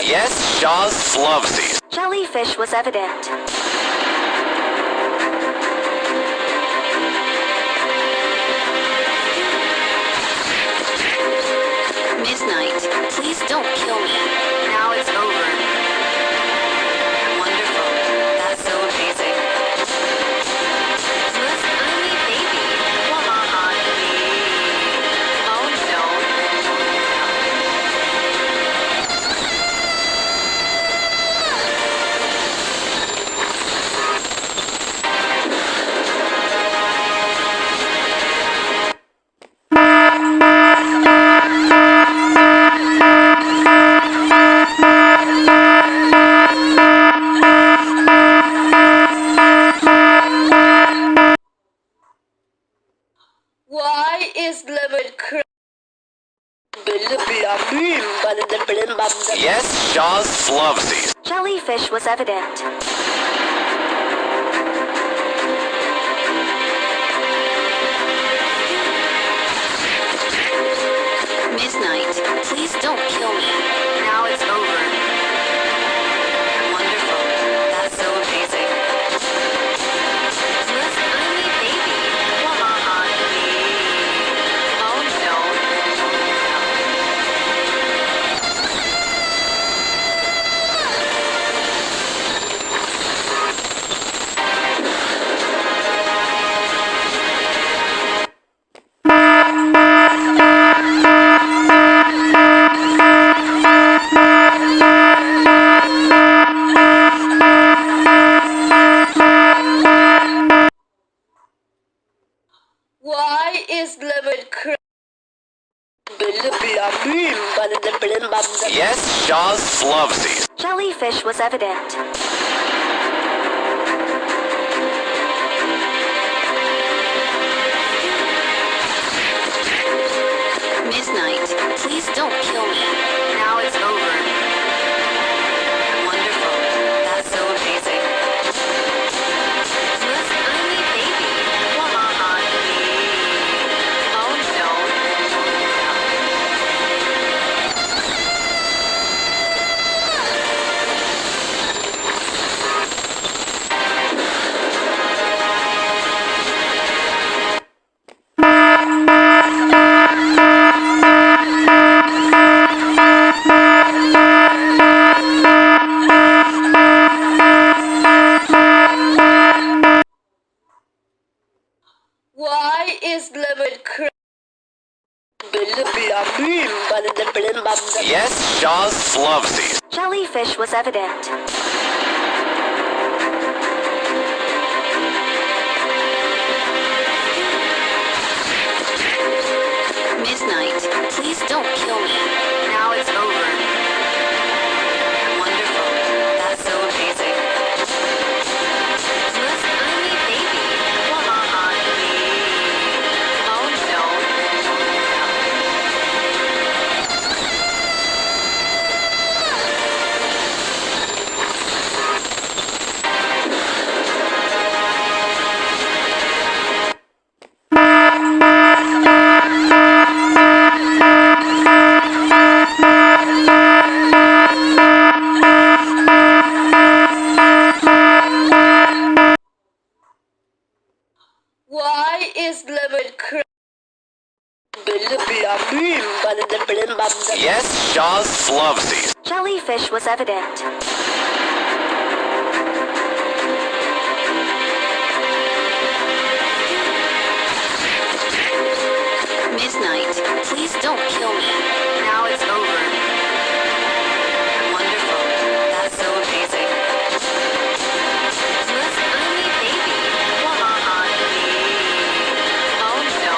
Yes, Shaw's love season. Jellyfish was evident. Midnight, please don't kill me. Now it's over. Wonderful. That's so amazing. Look, I'm a baby. Wahaha. Oh no. Why is lemon curd? Yes, Shaw's love season. Jellyfish was evident. Midnight, please don't kill me. Now it's over. Wonderful. That's so amazing. Look, I'm a baby. Wahaha. Oh no. Why is lemon curd? Yes, Shaw's love season. Jellyfish was evident. Midnight, please don't kill me. Now it's over. Wonderful. That's so amazing. Look, I'm a baby. Wahaha. Oh no. Why is lemon curd? Yes, Shaw's love season. Jellyfish was evident. Midnight, please don't kill me. Now it's over. Wonderful. That's so amazing. Look, I'm a baby. Wahaha. Oh no. Why is lemon curd? Yes, Shaw's love season. Jellyfish was evident. Midnight, please don't kill me. Now it's over. Wonderful. That's so amazing. Look, I'm a baby. Wahaha. Oh no.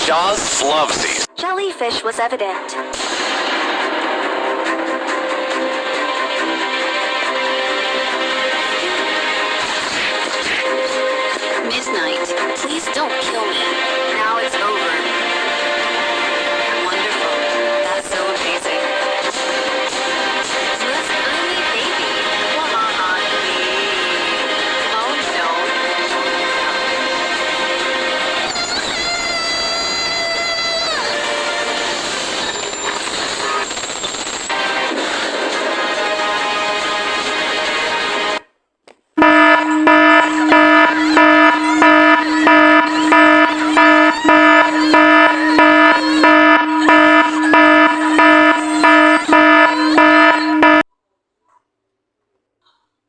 Jaws love these. Jellyfish was evident. Midnight, please don't kill me. Now it's over. Wonderful. That's so amazing. Let's only baby. Wahaha. Oh no.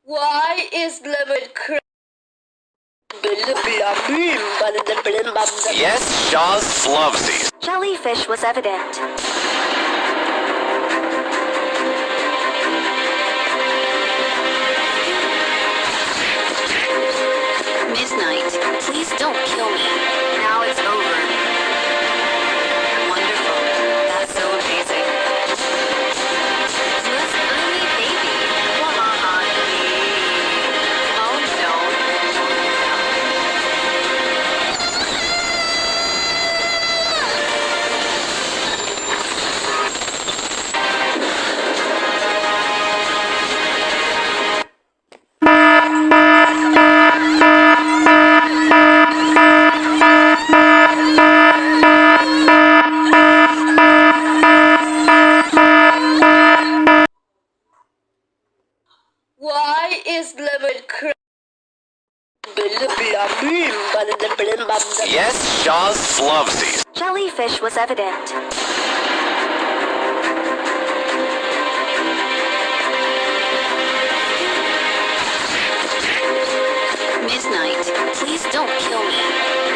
Why is lemon crab? Yes, Jaws love these. Jellyfish was evident. Midnight, please don't kill me. Now it's over. Wonderful. That's so amazing. Let's only baby. Wahaha. Oh no. Why is lemon crab? Yes, Jaws love these. Jellyfish was evident. Midnight, please don't kill me.